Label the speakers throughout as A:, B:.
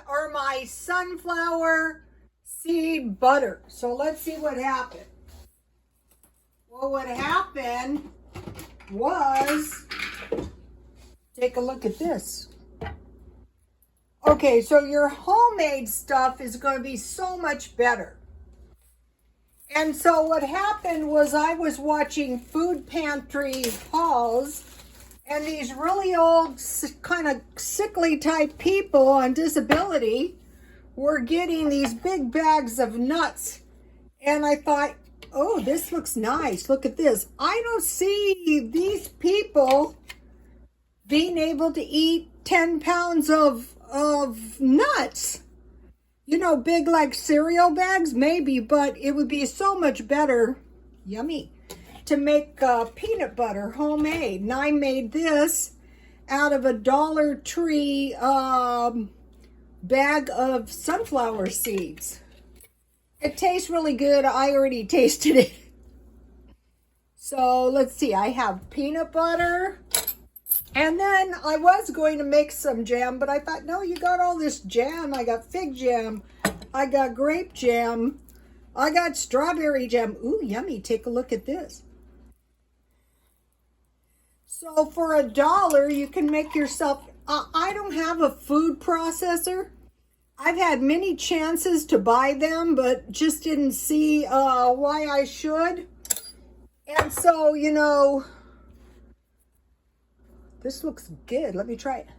A: or my sunflower seed butter. So let's see what happened. Well, what happened was, take a look at this. Okay, so your homemade stuff is going to be so much better. And so what happened was I was watching food pantry hauls, and these really old, kind of sickly type people on disability were getting these big bags of nuts. And I thought, oh, this looks nice. Look at this. I don't see these people being able to eat 10 pounds of nuts. You know, big like cereal bags, maybe, but it would be so much better, yummy, to make peanut butter homemade. And I made this out of a Dollar Tree bag of sunflower seeds. It tastes really good. I already tasted it. So let's see, I have peanut butter. And then I was going to make some jam, but I thought, no, you got all this jam. I got fig jam. I got grape jam. I got strawberry jam. Ooh, yummy. Take a look at this. So for $1, you can make yourself, I don't have a food processor. I've had many chances to buy them, but just didn't see why I should. And so, you know, this looks good. Let me try it.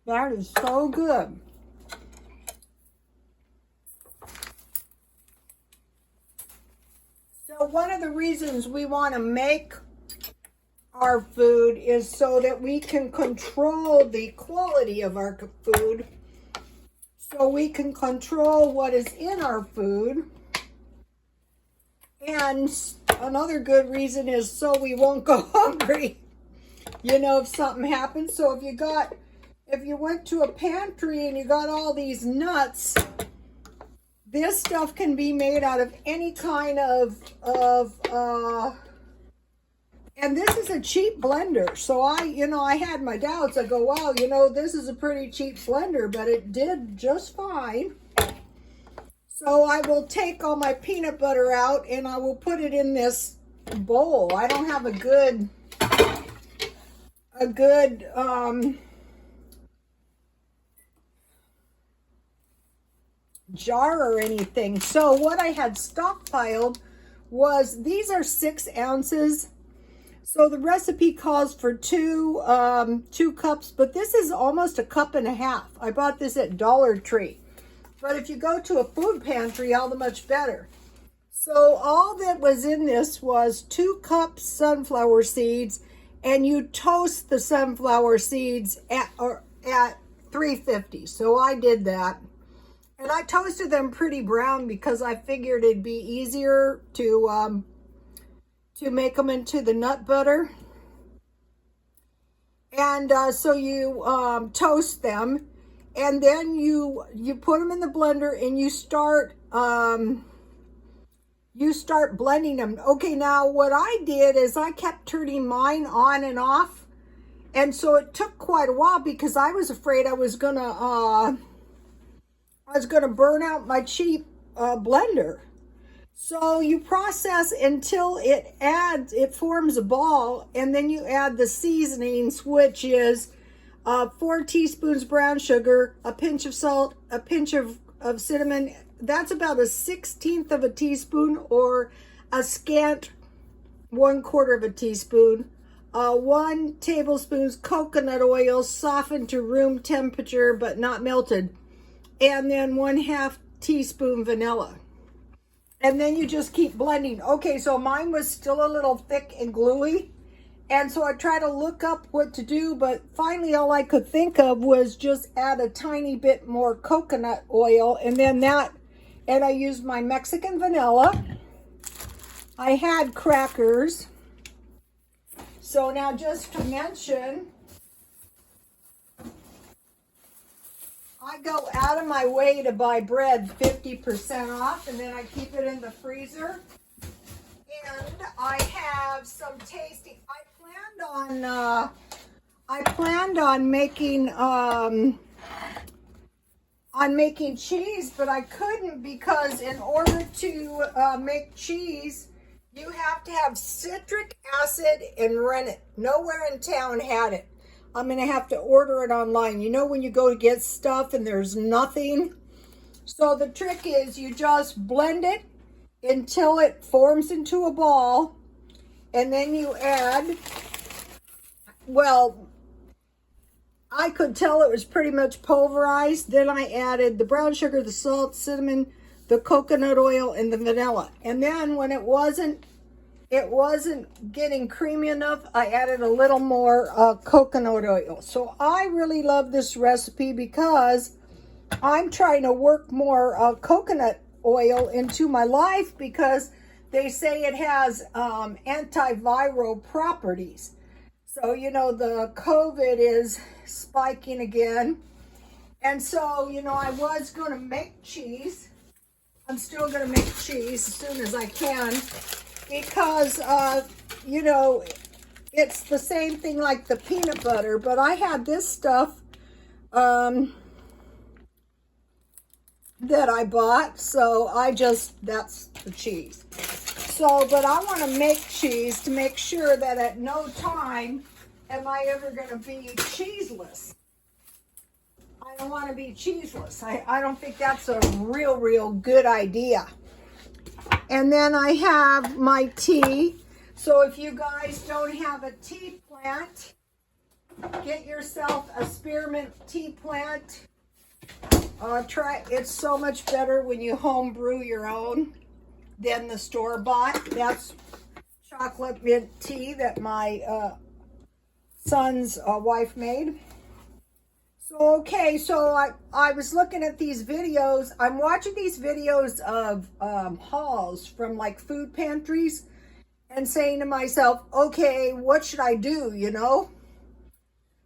A: That is so good. So one of the reasons we want to make our food is so that we can control the quality of our food. So we can control what is in our food. And another good reason is so we won't go hungry, you know, if something happens. So if you went to a pantry and you got all these nuts, this stuff can be made out of any kind of and this is a cheap blender. So I had my doubts. I go, wow, you know, this is a pretty cheap blender, but it did just fine. So I will take all my peanut butter out and I will put it in this bowl. I don't have a good jar or anything. So what I had stockpiled was, these are 6 ounces. So the recipe calls for 2 cups, but this is almost a cup and a half. I bought this at Dollar Tree. But if you go to a food pantry, all the much better. So all that was in this was 2 cups sunflower seeds, and you toast the sunflower seeds at 350. So I did that. And I toasted them pretty brown because I figured it'd be easier to make them into the nut butter. And so you toast them, and then you put them in the blender and you start blending them. Okay, now what I did is I kept turning mine on and off, and so it took quite a while because I was afraid I was gonna burn out my cheap blender. So you process until it forms a ball, and then you add the seasonings, which is 4 teaspoons brown sugar, a pinch of salt, a pinch of cinnamon. That's about a 1/16 of a teaspoon, or a scant 1/4 of a teaspoon. 1 tablespoon coconut oil, softened to room temperature but not melted. And then 1/2 teaspoon vanilla. And then you just keep blending. Okay, so mine was still a little thick and gluey. And so I tried to look up what to do, but finally all I could think of was just add a tiny bit more coconut oil. And then and I used my Mexican vanilla. I had crackers. So now just to mention, I go out of my way to buy bread 50% off, and then I keep it in the freezer. And I have some tasty, I planned I planned on making cheese, but I couldn't because in order to make cheese, you have to have citric acid and rennet. Nowhere in town had it. I'm going to have to order it online. You know when you go to get stuff and there's nothing? So the trick is you just blend it until it forms into a ball, and then you add, well, I could tell it was pretty much pulverized. Then I added the brown sugar, the salt, cinnamon, the coconut oil, and the vanilla. And then when it wasn't getting creamy enough, I added a little more coconut oil. So I really love this recipe because I'm trying to work more coconut oil into my life because they say it has antiviral properties. So, you know, the COVID is spiking again. And so, you know, I was going to make cheese. I'm still going to make cheese as soon as I can because, you know, it's the same thing like the peanut butter. But I had this stuff that I bought. So that's the cheese. So, but I want to make cheese to make sure that at no time am I ever going to be cheeseless. I don't want to be cheeseless. I don't think that's a real good idea. And then I have my tea. So if you guys don't have a tea plant, get yourself a spearmint tea plant. It's so much better when you home brew your own than the store-bought. That's chocolate mint tea that my son's wife made. So, okay, so I was looking at these videos. I'm watching these videos of hauls from like food pantries and saying to myself, okay, what should I do, you know?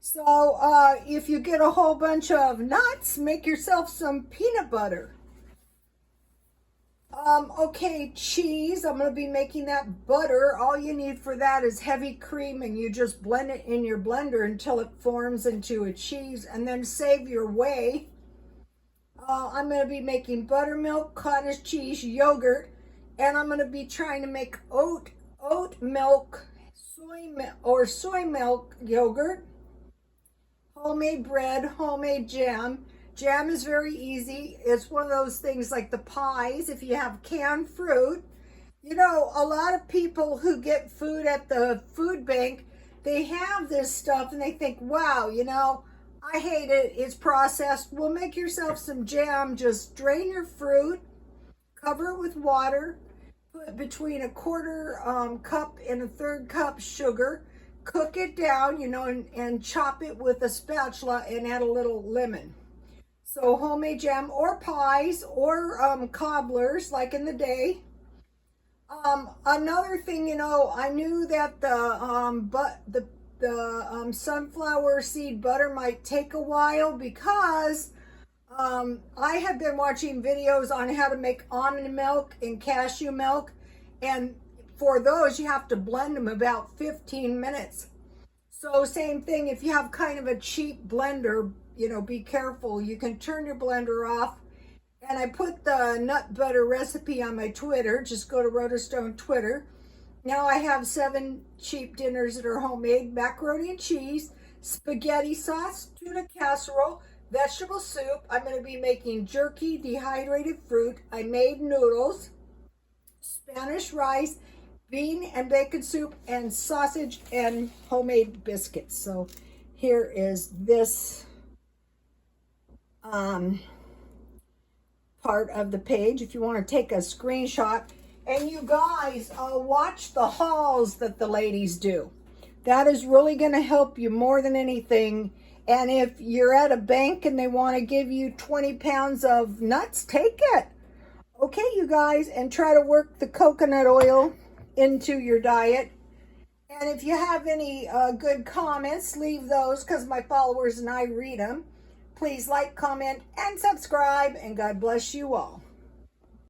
A: So if you get a whole bunch of nuts, make yourself some peanut butter. Okay, cheese. I'm going to be making that butter. All you need for that is heavy cream, and you just blend it in your blender until it forms into a cheese, and then save your whey. I'm going to be making buttermilk, cottage cheese, yogurt, and I'm going to be trying to make oat milk, soy milk yogurt, homemade bread, homemade jam. Jam is very easy. It's one of those things like the pies. If you have canned fruit, you know, a lot of people who get food at the food bank, they have this stuff and they think, wow, you know, I hate it. It's processed. Well, make yourself some jam. Just drain your fruit, cover it with water, put between a quarter cup and a third cup sugar, cook it down, you know, and chop it with a spatula and add a little lemon. So homemade jam or pies or cobblers like in the day. Another thing, you know, I knew that the sunflower seed butter might take a while because I have been watching videos on how to make almond milk and cashew milk, and for those you have to blend them about 15 minutes. So same thing, if you have kind of a cheap blender, you know, be careful. You can turn your blender off. And I put the nut butter recipe on my Twitter. Just go to Rotostone Twitter. Now I have 7 cheap dinners that are homemade: macaroni and cheese, spaghetti sauce, tuna casserole, vegetable soup. I'm going to be making jerky, dehydrated fruit. I made noodles, Spanish rice, bean and bacon soup, and sausage and homemade biscuits. So here is this part of the page if you want to take a screenshot. And you guys watch the hauls that the ladies do. That is really going to help you more than anything. And if you're at a bank and they want to give you 20 pounds of nuts, take it. Okay, you guys, and try to work the coconut oil into your diet. And if you have any good comments, leave those because my followers and I read them. Please like, comment, and subscribe, and God bless you all.